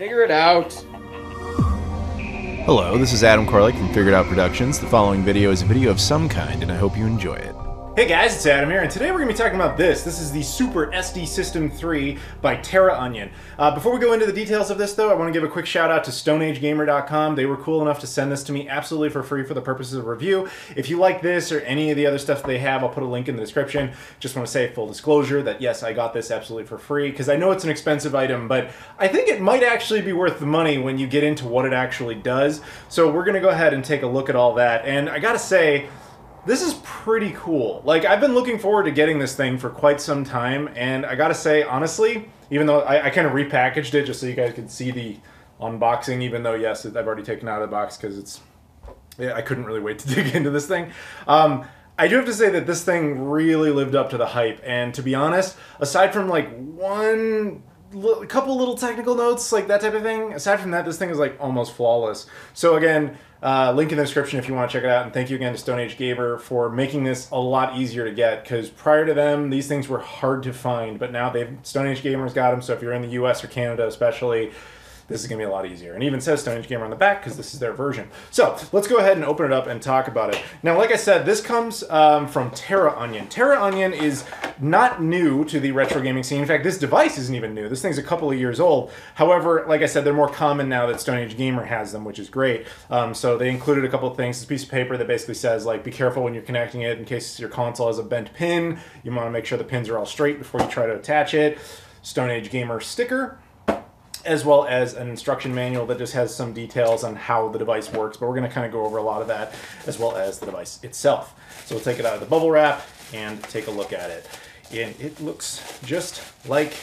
Figure it out. Hello, this is Adam Koralik from Figured Out Productions. The following video is a video of some kind, and I hope you enjoy it. Hey guys, it's Adam here, and today we're going to be talking about this. This is the Super SD System 3 by TerraOnion. Before we go into the details of this, though, I want to give a quick shout out to StoneAgeGamer.com. They were cool enough to send this to me absolutely for free for the purposes of review. If you like this or any of the other stuff they have, I'll put a link in the description. Just want to say full disclosure that yes, I got this absolutely for free, because I know it's an expensive item, but I think it might actually be worth the money when you get into what it actually does. So we're going to go ahead and take a look at all that, and I gotta say, this is pretty cool. Like, I've been looking forward to getting this thing for quite some time, and I gotta say, honestly, even though I kind of repackaged it just so you guys could see the unboxing, even though, yes, I've already taken it out of the box because I couldn't really wait to dig into this thing. I do have to say that this thing really lived up to the hype, and to be honest, aside from like a couple little technical notes, like that type of thing, aside from that, this thing is like almost flawless. So again, link in the description if you want to check it out, and thank you again to Stone Age Gamer for making this a lot easier to get, because prior to them, these things were hard to find, but now Stone Age Gamer's got them, so if you're in the US or Canada especially, this is going to be a lot easier. And it even says Stone Age Gamer on the back because this is their version. So let's go ahead and open it up and talk about it. Now, like I said, this comes from TerraOnion. TerraOnion is not new to the retro gaming scene. In fact, this device isn't even new. This thing's a couple of years old. However, like I said, they're more common now that Stone Age Gamer has them, which is great. So they included a couple of things. This piece of paper that basically says, like, be careful when you're connecting it in case your console has a bent pin. You want to make sure the pins are all straight before you try to attach it. Stone Age Gamer sticker, as well as an instruction manual that just has some details on how the device works, but we're going to kind of go over a lot of that, as well as the device itself. So we'll take it out of the bubble wrap and take a look at it. And it looks just like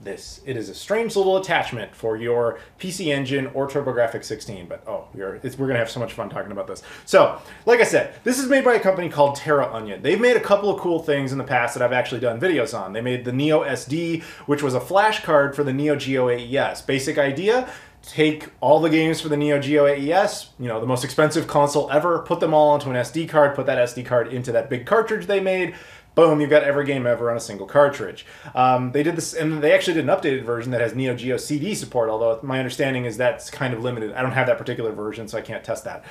this. It is a strange little attachment for your PC Engine or Turbografx 16, but oh, we're going to have so much fun talking about this. So, like I said, this is made by a company called TerraOnion. They've made a couple of cool things in the past that I've actually done videos on. They made the Neo SD, which was a flash card for the Neo Geo AES. Basic idea: take all the games for the Neo Geo AES, you know, the most expensive console ever, put them all onto an SD card, put that SD card into that big cartridge they made. Boom, you've got every game ever on a single cartridge. They did this, and they actually did an updated version that has Neo Geo CD support, although my understanding is that's kind of limited. I don't have that particular version, so I can't test that.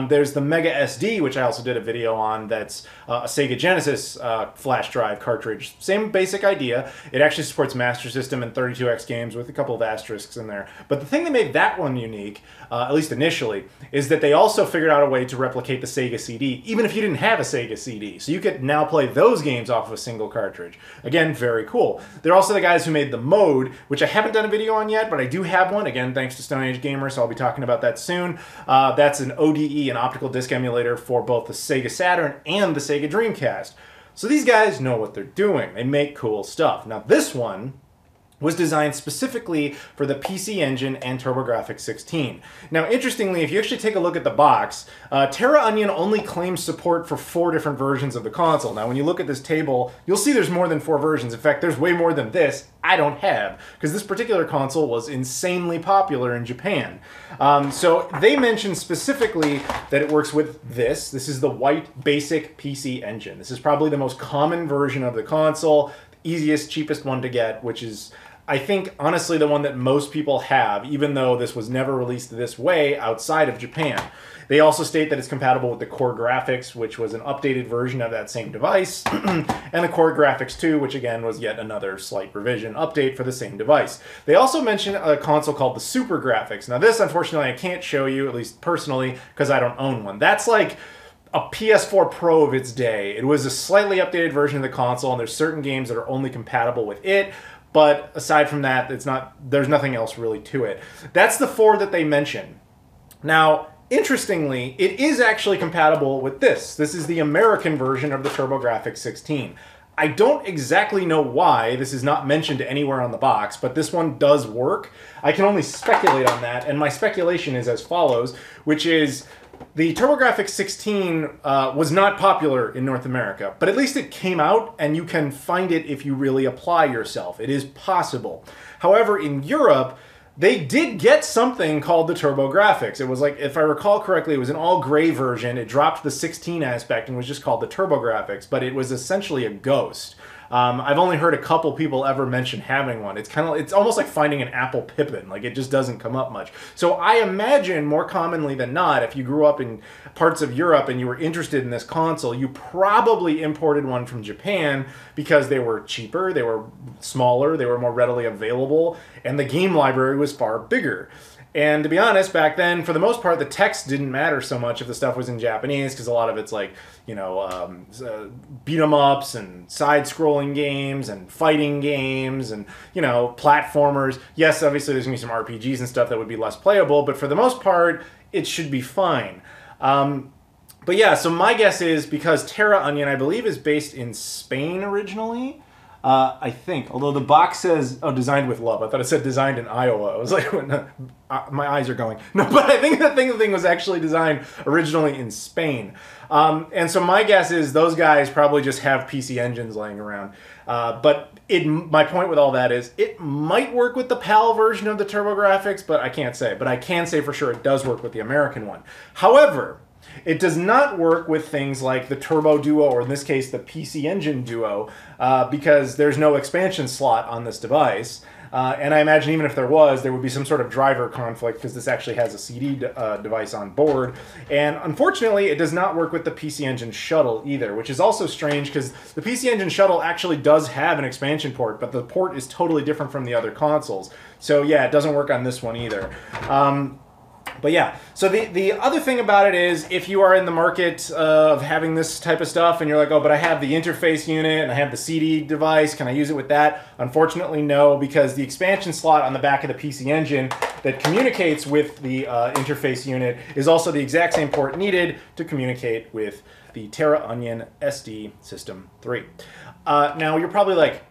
There's the Mega SD, which I also did a video on, that's a Sega Genesis flash drive cartridge. Same basic idea. It actually supports Master System and 32X games with a couple of asterisks in there. But the thing that made that one unique, at least initially, is that they also figured out a way to replicate the Sega CD, even if you didn't have a Sega CD. So you could now play those games off of a single cartridge. Again, very cool. They're also the guys who made the mode, which I haven't done a video on yet, but I do have one, again, thanks to Stone Age Gamer, so I'll be talking about that soon. That's an ODE, an optical disc emulator for both the Sega Saturn and the Sega Dreamcast. So these guys know what they're doing. They make cool stuff. Now this one was designed specifically for the PC Engine and Turbografx 16. Now, interestingly, if you actually take a look at the box, TerraOnion only claims support for 4 different versions of the console. Now, when you look at this table, you'll see there's more than 4 versions. In fact, there's way more than this I don't have, because this particular console was insanely popular in Japan. So they mentioned specifically that it works with this. This is the white basic PC Engine. This is probably the most common version of the console, easiest, cheapest one to get, which is, I think, honestly, the one that most people have, even though this was never released this way outside of Japan. They also state that it's compatible with the CoreGrafx, which was an updated version of that same device, and the CoreGrafx 2, which again was yet another slight revision update for the same device. They also mention a console called the Supergrafx. Now this, unfortunately, I can't show you, at least personally, because I don't own one. That's like a PS4 Pro of its day. It was a slightly updated version of the console, and there's certain games that are only compatible with it. But aside from that, there's nothing else really to it. That's the 4 that they mention. Now, interestingly, it is actually compatible with this. This is the American version of the Turbografx 16. I don't exactly know why this is not mentioned anywhere on the box, but this one does work. I can only speculate on that, and my speculation is as follows, which is the Turbografx 16 was not popular in North America, but at least it came out and you can find it if you really apply yourself. It is possible. However, in Europe, they did get something called the Turbografx. It was like, if I recall correctly, it was an all-gray version. It dropped the 16 aspect and was just called the Turbografx, but it was essentially a ghost. I've only heard a couple people ever mention having one. It's almost like finding an Apple Pippin. Like, it just doesn't come up much. So I imagine more commonly than not, if you grew up in parts of Europe and you were interested in this console, you probably imported one from Japan because they were cheaper, they were smaller, they were more readily available, and the game library was far bigger. And to be honest, back then, for the most part, the text didn't matter so much if the stuff was in Japanese, because a lot of it's like, you know, beat-em-ups and side-scrolling games and fighting games and, you know, platformers. Yes, obviously there's going to be some RPGs and stuff that would be less playable, but for the most part, it should be fine. But yeah, so my guess is, because TerraOnion, I believe, is based in Spain originally, I think, although the box says, oh, designed with love. I thought it said designed in Iowa. I was like, no, my eyes are going. No, but I think the thing was actually designed originally in Spain. And so my guess is those guys probably just have PC engines laying around. But my point with all that is it might work with the PAL version of the Turbografx, but I can't say. But I can say for sure it does work with the American one. However, it does not work with things like the Turbo Duo, or in this case, the PC Engine Duo, because there's no expansion slot on this device. And I imagine even if there was, there would be some sort of driver conflict, because this actually has a CD device on board. And unfortunately, it does not work with the PC Engine Shuttle either, which is also strange, because the PC Engine Shuttle actually does have an expansion port, but the port is totally different from the other consoles. So yeah, it doesn't work on this one either. But yeah, so the other thing about it is, if you are in the market of having this type of stuff and you're like, oh, but I have the interface unit and I have the CD device, can I use it with that? Unfortunately, no, because the expansion slot on the back of the PC Engine that communicates with the interface unit is also the exact same port needed to communicate with the TerraOnion SD System 3. Now, you're probably like,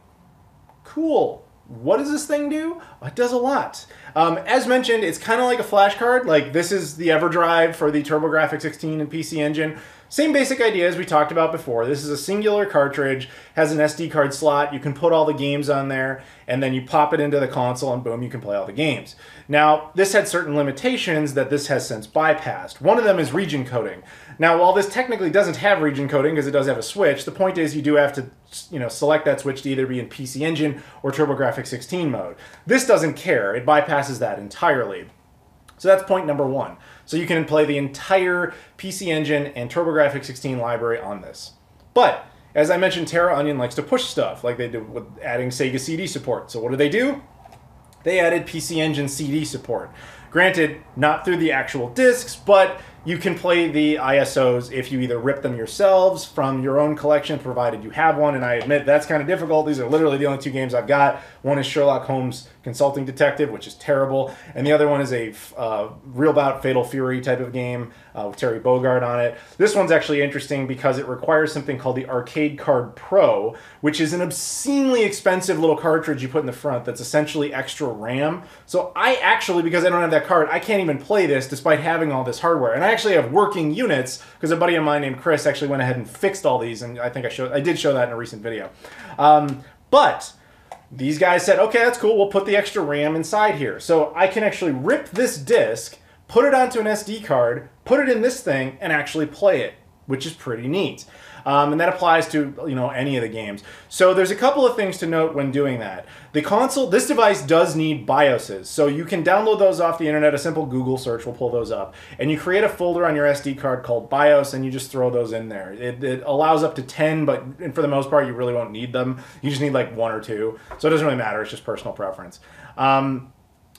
cool. What does this thing do? It does a lot. As mentioned, it's kind of like a flash card. Like, this is the EverDrive for the Turbografx 16 and PC Engine. Same basic idea as we talked about before. This is a singular cartridge, has an SD card slot. You can put all the games on there, and then you pop it into the console, and boom, you can play all the games. Now, this had certain limitations that this has since bypassed. One of them is region coding. Now, while this technically doesn't have region coding because it does have a switch, the point is you do have to, you know, select that switch to either be in PC Engine or Turbografx 16 mode. This doesn't care. It bypasses that entirely. So that's point number one. So you can play the entire PC Engine and Turbografx 16 library on this. But, as I mentioned, TerraOnion likes to push stuff, like they did with adding Sega Cd Support. So what do? They added PC Engine CD support. Granted, not through the actual discs, but you can play the ISOs if you either rip them yourselves from your own collection, provided you have one, and I admit that's kind of difficult. These are literally the only two games I've got. One is Sherlock Holmes Consulting Detective, which is terrible, and the other one is a Real Bout Fatal Fury type of game with Terry Bogard on it. This one's actually interesting because it requires something called the Arcade Card Pro, which is an obscenely expensive little cartridge you put in the front that's essentially extra RAM. So I actually, because I don't have that card, I can't even play this despite having all this hardware. And I actually have working units because a buddy of mine named Chris actually went ahead and fixed all these, and I think I did show that in a recent video. But these guys said, okay, that's cool, we'll put the extra RAM inside here. So I can actually rip this disc, put it onto an SD card, put it in this thing, and actually play it, which is pretty neat. And that applies to, you know, any of the games. So there's a couple of things to note when doing that. The console, this device does need BIOSes, so you can download those off the internet. A simple Google search will pull those up. And you create a folder on your SD card called BIOS, and you just throw those in there. It allows up to 10, but for the most part, you really won't need them. You just need like 1 or 2. So it doesn't really matter, it's just personal preference.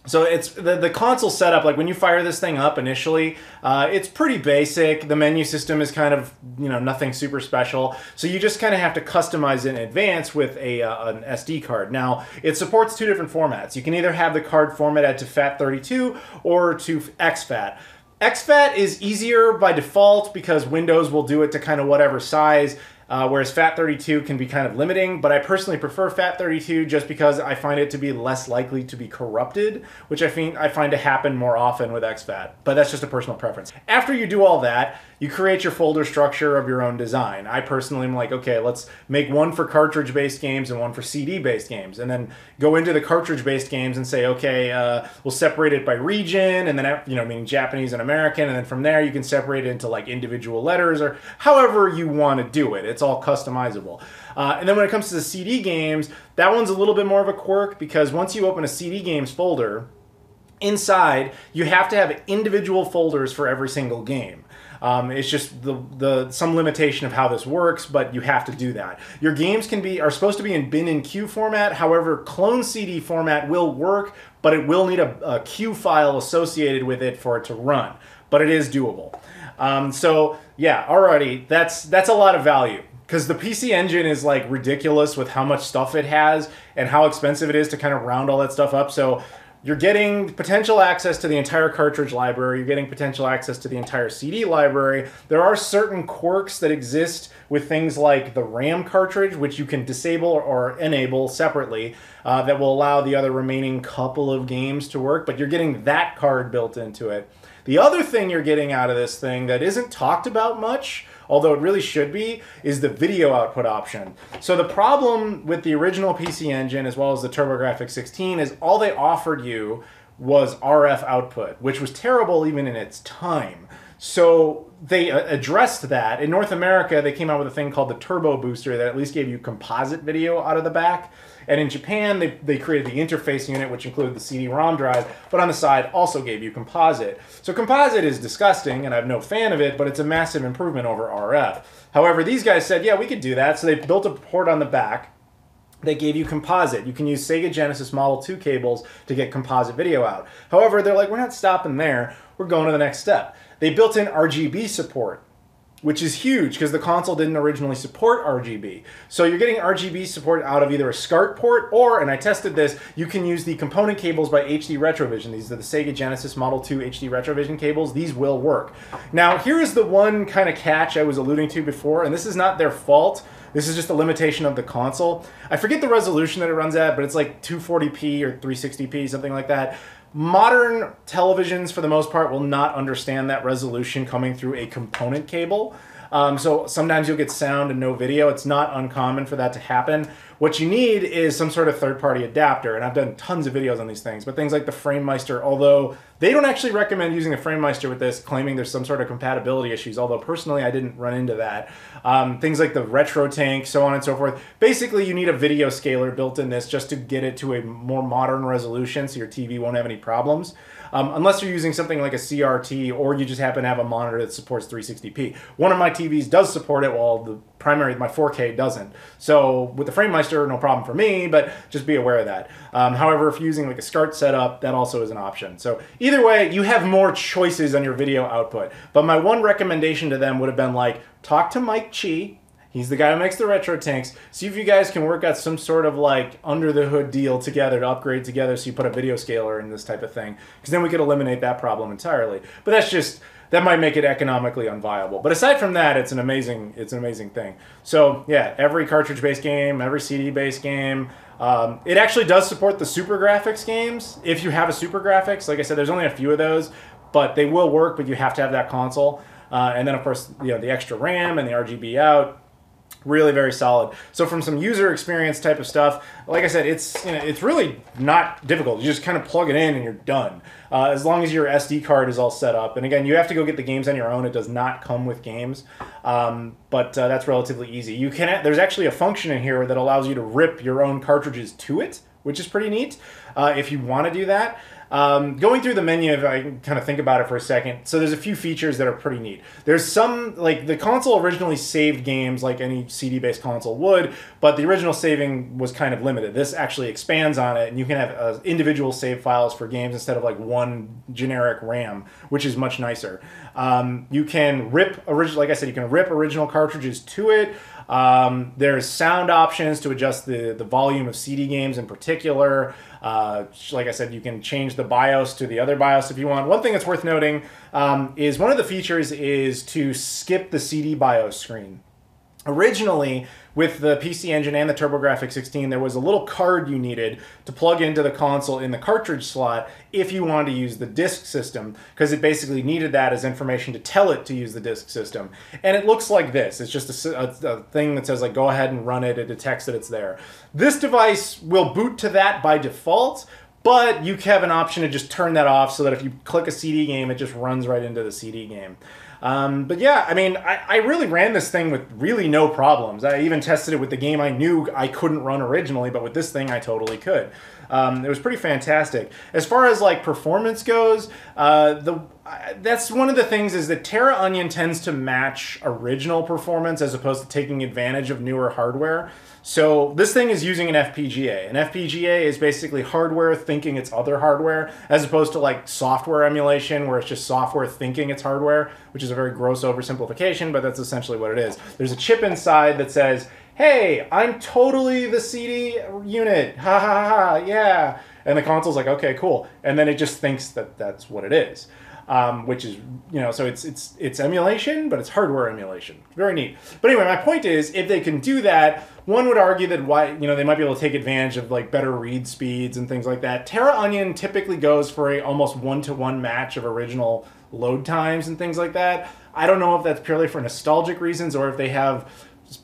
So it's the console setup, like when you fire this thing up initially, it's pretty basic. The menu system is kind of, you know, nothing super special. So you just kind of have to customize it in advance with an SD card. Now, it supports 2 different formats. You can either have the card formatted to FAT32 or to exFAT. exFAT is easier by default because Windows will do it to kind of whatever size. Whereas FAT32 can be kind of limiting, but I personally prefer FAT32 just because I find it to be less likely to be corrupted, which I find to happen more often with exFAT, but that's just a personal preference. After you do all that, you create your folder structure of your own design. I personally am like, okay, let's make one for cartridge-based games and one for CD-based games, and then go into the cartridge-based games and say, okay, we'll separate it by region, and then, you know, meaning Japanese and American, and then from there you can separate it into like individual letters or however you want to do it. It's all customizable. And then when it comes to the CD games, that one's a little bit more of a quirk because once you open a CD games folder, inside you have to have individual folders for every single game. It's just some limitation of how this works, but you have to do that. Your games are supposed to be in bin and queue format. However, clone CD format will work, but it will need a queue file associated with it for it to run. But it is doable. So yeah, alrighty, that's a lot of value. Because the PC Engine is like ridiculous with how much stuff it has and how expensive it is to kind of round all that stuff up. So you're getting potential access to the entire cartridge library. You're getting potential access to the entire CD library. There are certain quirks that exist with things like the RAM cartridge, which you can disable or enable separately, that will allow the other remaining couple of games to work. But you're getting that card built into it. The other thing you're getting out of this thing that isn't talked about much, although it really should be, is the video output option. So the problem with the original PC Engine as well as the Turbografx 16 is all they offered you was RF output, which was terrible even in its time. So they addressed that. In North America, they came out with a thing called the Turbo Booster that at least gave you composite video out of the back. And in Japan, they created the interface unit, which included the CD-ROM drive, but on the side also gave you composite. So composite is disgusting, and I'm no fan of it, but it's a massive improvement over RF. However, these guys said, yeah, we could do that. So they built a port on the back. They gave you composite. You can use Sega Genesis Model 2 cables to get composite video out. However, they're like, we're not stopping there. We're going to the next step. They built in RGB support, which is huge because the console didn't originally support RGB. So you're getting RGB support out of either a SCART port or, and I tested this, you can use the component cables by HD Retrovision. These are the Sega Genesis Model 2 HD Retrovision cables. These will work. Now, here is the one kind of catch I was alluding to before, and this is not their fault. This is just a limitation of the console. I forget the resolution that it runs at, but it's like 240p or 360p, something like that. Modern televisions, for the most part, will not understand that resolution coming through a component cable. So sometimes you'll get sound and no video. It's not uncommon for that to happen. What you need is some sort of third-party adapter, and I've done tons of videos on these things, but things like the FrameMeister, although they don't actually recommend using a FrameMeister with this, claiming there's some sort of compatibility issues, although personally I didn't run into that. Things like the RetroTank, so on and so forth. Basically, you need a video scaler built in this just to get it to a more modern resolution so your TV won't have any problems. Unless you're using something like a CRT or you just happen to have a monitor that supports 360p. One of my TVs does support it while the primary, my 4K doesn't. So with the FrameMeister, no problem for me, but just be aware of that. However, if you're using like a SCART setup, that also is an option. So either way, you have more choices on your video output. But my one recommendation to them would have been like, talk to Mike Chi. He's the guy who makes the retro tanks. See if you guys can work out some sort of like under the hood deal together to upgrade together so you put a video scaler in this type of thing. Because then we could eliminate that problem entirely. But that's just, that might make it economically unviable. But aside from that, it's an amazing thing. So yeah, every cartridge-based game, every CD-based game. It actually does support the Turbografx games. If you have a Turbografx, like I said, there's only a few of those, but they will work, but you have to have that console. And then of course, you know, the extra RAM and the RGB out. Really very solid. So from some user experience type of stuff, like I said, it's, you know, it's really not difficult. You just kind of plug it in and you're done. As long as your SD card is all set up. And again, you have to go get the games on your own. It does not come with games, but that's relatively easy. You can. There's actually a function in here that allows you to rip your own cartridges to it, which is pretty neat if you want to do that. Going through the menu, if I can kind of think about it for a second, so there's a few features that are pretty neat. There's some, like the console originally saved games like any CD-based console would, but the original saving was kind of limited. This actually expands on it, and you can have individual save files for games instead of like one generic RAM, which is much nicer. You can rip, like I said, you can rip original cartridges to it. There's sound options to adjust the volume of CD games in particular. Like I said, you can change the BIOS to the other BIOS if you want. One thing that's worth noting is one of the features is to skip the CD BIOS screen. Originally, with the PC Engine and the Turbografx 16, there was a little card you needed to plug into the console in the cartridge slot if you wanted to use the disk system, because it basically needed that as information to tell it to use the disk system. And it looks like this. It's just a thing that says, like, go ahead and run it. It detects that it's there. This device will boot to that by default, but you have an option to just turn that off so that if you click a CD game, it just runs right into the CD game. But yeah, I mean, I really ran this thing with really no problems. I even tested it with the game I knew I couldn't run originally, but with this thing I totally could. It was pretty fantastic. As far as like performance goes, that's one of the things is that TerraOnion tends to match original performance as opposed to taking advantage of newer hardware. So this thing is using an Fpga. An Fpga is basically hardware thinking it's other hardware, as opposed to like software emulation, where it's just software thinking it's hardware, which is a very gross oversimplification, but that's essentially what it is. There's a chip inside that says, hey, I'm totally the CD unit, ha ha ha, yeah. And the console's like, okay, cool. And then it just thinks that that's what it is. Which is, you know, so it's emulation, but it's hardware emulation. Very neat. But anyway, my point is, if they can do that, one would argue that they might be able to take advantage of like better read speeds and things like that. TerraOnion typically goes for a almost one-to-one match of original load times and things like that. I don't know if that's purely for nostalgic reasons or if they have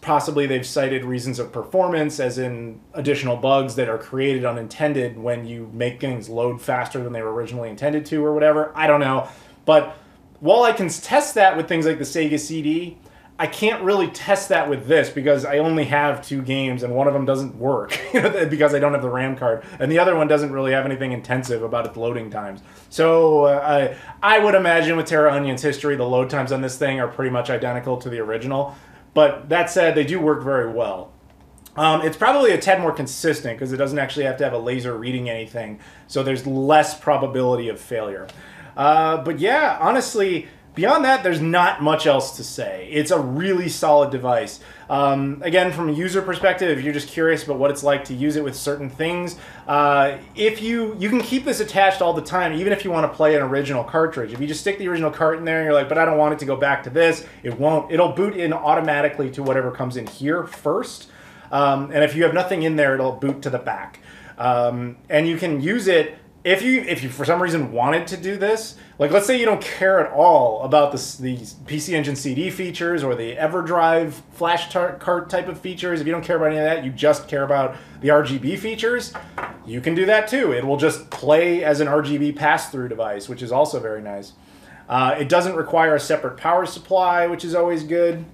possibly they've cited reasons of performance, as in additional bugs that are created unintended when you make things load faster than they were originally intended to or whatever. I don't know. But while I can test that with things like the Sega CD, I can't really test that with this because I only have 2 games and one of them doesn't work because I don't have the RAM card. And the other one doesn't really have anything intensive about its loading times. So I would imagine with TerraOnion's history, the load times on this thing are pretty much identical to the original. But that said, they do work very well. It's probably a tad more consistent because it doesn't actually have to have a laser reading anything, so there's less probability of failure. But yeah, honestly, beyond that, there's not much else to say. It's a really solid device. Again, from a user perspective, if you're just curious about what it's like to use it with certain things, if you can keep this attached all the time, even if you want to play an original cartridge. If you just stick the original cart in there and you're like, but I don't want it to go back to this, it won't. It'll boot in automatically to whatever comes in here first. And if you have nothing in there, it'll boot to the back. And you can use it if you for some reason wanted to do this. Like, let's say you don't care at all about the PC Engine CD features or the EverDrive Flashcard type of features. If you don't care about any of that, you just care about the RGB features, you can do that too. It will just play as an RGB pass-through device, which is also very nice. It doesn't require a separate power supply, which is always good.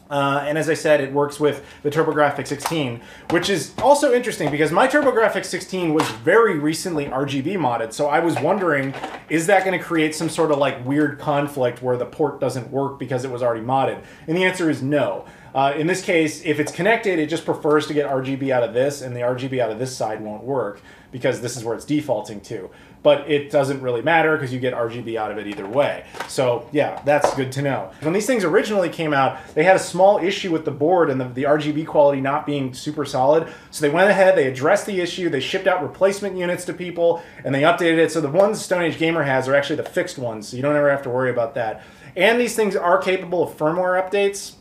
And as I said, it works with the Turbografx 16, which is also interesting because my Turbografx 16 was very recently RGB modded. So I was wondering, is that going to create some sort of like weird conflict where the port doesn't work because it was already modded? And the answer is no. In this case, if it's connected, it just prefers to get RGB out of this, and the RGB out of this side won't work because this is where it's defaulting to. But it doesn't really matter because you get RGB out of it either way. So yeah, that's good to know. When these things originally came out, they had a small issue with the board and the RGB quality not being super solid. So they went ahead, they addressed the issue, they shipped out replacement units to people, and they updated it. So the ones Stone Age Gamer has are actually the fixed ones, so you don't ever have to worry about that. And these things are capable of firmware updates,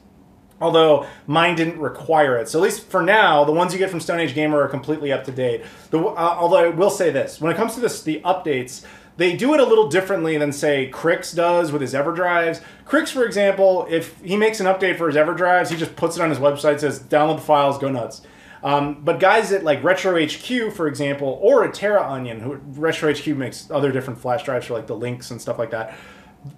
although mine didn't require it. So at least for now, the ones you get from Stone Age Gamer are completely up to date. Although I will say this, when it comes to the updates, they do it a little differently than, say, Crix does with his EverDrives. Crix, for example, if he makes an update for his EverDrives, he just puts it on his website, says, download the files, go nuts. But guys at like RetroHQ, for example, or at TerraOnion, RetroHQ makes other different flash drives for like the links and stuff like that.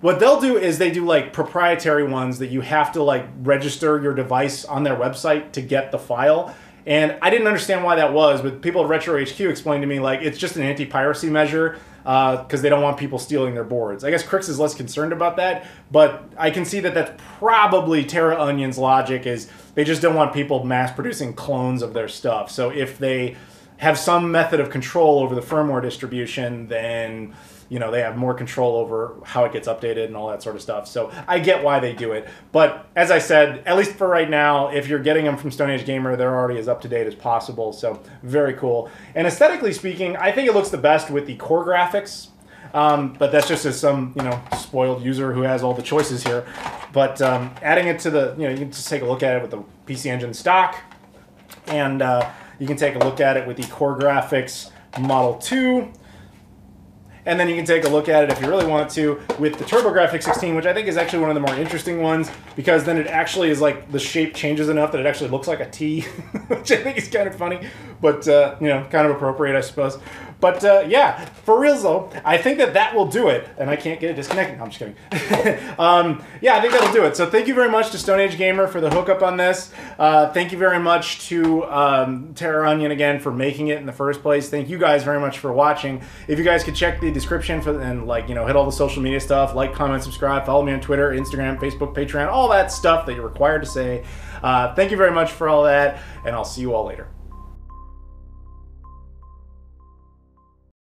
What they'll do is they do like proprietary ones that you have to like register your device on their website to get the file. And I didn't understand why that was, but people at RetroHQ explained to me like it's just an anti-piracy measure because they don't want people stealing their boards. I guess Crix is less concerned about that, but I can see that that's probably TerraOnion's logic is they just don't want people mass producing clones of their stuff. So if they have some method of control over the firmware distribution, then you know, they have more control over how it gets updated and all that sort of stuff. So I get why they do it. But as I said, at least for right now, if you're getting them from Stone Age Gamer, they're already as up-to-date as possible. So very cool. And aesthetically speaking, I think it looks the best with the core graphics. But that's just as some, you know, spoiled user who has all the choices here. But adding it to the, you know, you can just take a look at it with the PC Engine stock. And you can take a look at it with the Core Graphics Model 2. And then you can take a look at it, if you really want to, with the Turbografx 16, which I think is actually one of the more interesting ones, because then it actually is like, the shape changes enough that it actually looks like a T, which I think is kind of funny, but, you know, kind of appropriate, I suppose. But yeah, for reals though, I think that will do it. And I can't get it disconnected. No, I'm just kidding. Yeah, I think that'll do it. So thank you very much to Stone Age Gamer for the hookup on this. Thank you very much to TerraOnion again for making it in the first place. Thank you guys very much for watching. If you guys could check the description and like, you know, hit all the social media stuff, like, comment, subscribe, follow me on Twitter, Instagram, Facebook, Patreon, all that stuff that you're required to say. Thank you very much for all that, and I'll see you all later.